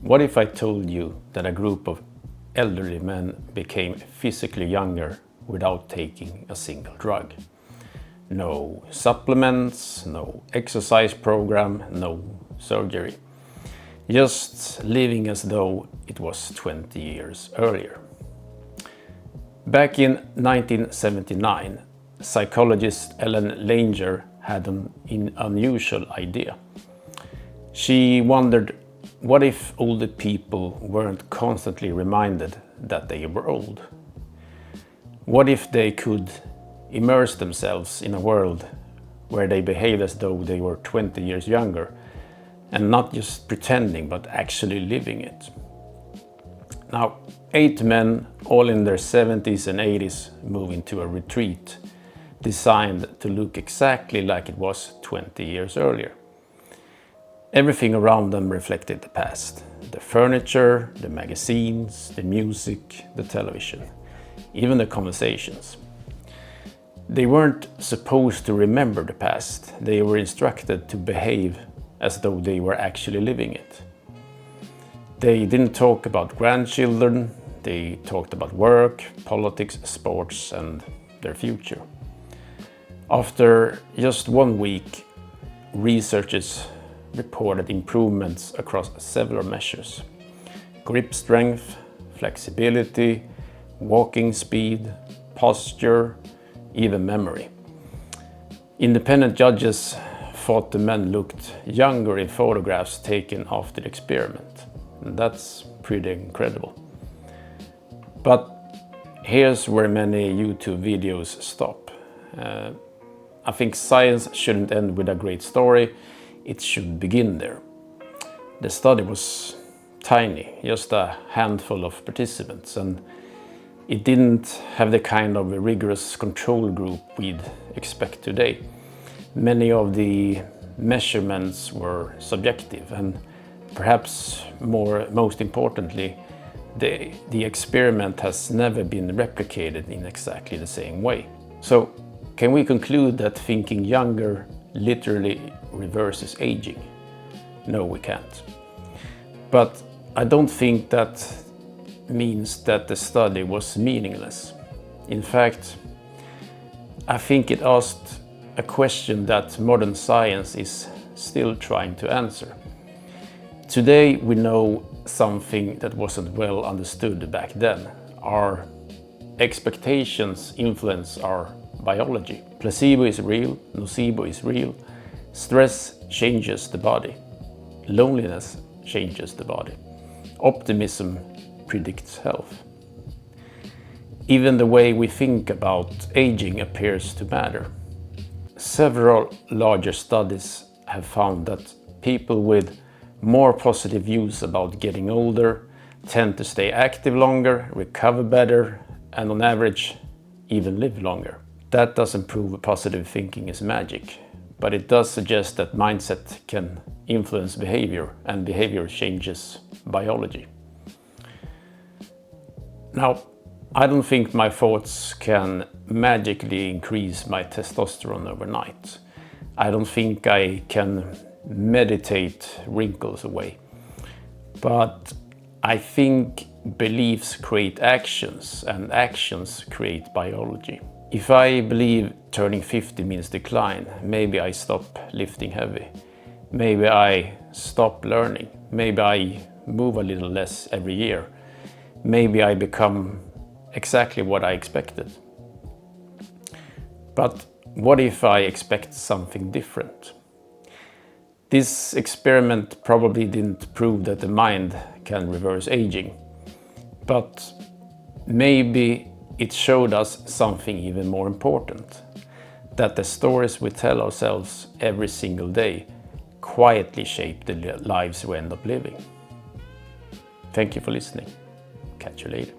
What if I told you that a group of elderly men became physically younger without taking a single drug? No supplements, no exercise program, no surgery. Just living as though it was 20 years earlier. Back in 1979, psychologist Ellen Langer had an unusual idea. She wondered, what if older people weren't constantly reminded that they were old? What if they could immerse themselves in a world where they behave as though they were 20 years younger, and not just pretending but actually living it? Now, 8 men, all in their 70s and 80s, move into a retreat designed to look exactly like it was 20 years earlier. Everything around them reflected the past. The furniture, the magazines, the music, the television, even the conversations. They weren't supposed to remember the past. They were instructed to behave as though they were actually living it. They didn't talk about grandchildren. They talked about work, politics, sports, and their future. After just 1 week, researchers reported improvements across several measures: grip strength, flexibility, walking speed, posture, even memory. Independent judges thought the men looked younger in photographs taken after the experiment. And that's pretty incredible. But here's where many YouTube videos stop. I think science shouldn't end with a great story. It should begin there. The study was tiny, just a handful of participants, and it didn't have the kind of rigorous control group we'd expect today. Many of the measurements were subjective, and perhaps most importantly, the experiment has never been replicated in exactly the same way. So, can we conclude that thinking younger literally reverses aging? No, we can't. But I don't think that means that the study was meaningless. In fact, I think it asked a question that modern science is still trying to answer. Today we know something that wasn't well understood back then. Our expectations influence our biology. Placebo is real, nocebo is real. Stress changes the body. Loneliness changes the body. Optimism predicts health. Even the way we think about aging appears to matter. Several larger studies have found that people with more positive views about getting older tend to stay active longer, recover better, and on average, even live longer. That doesn't prove positive thinking is magic, but it does suggest that mindset can influence behavior, and behavior changes biology. Now, I don't think my thoughts can magically increase my testosterone overnight. I don't think I can meditate wrinkles away. But I think beliefs create actions, and actions create biology. If I believe turning 50 means decline, maybe I stop lifting heavy. Maybe I stop learning. Maybe I move a little less every year. Maybe I become exactly what I expected. But what if I expect something different? This experiment probably didn't prove that the mind can reverse aging, but maybe it showed us something even more important, that the stories we tell ourselves every single day quietly shape the lives we end up living. Thank you for listening. Catch you later.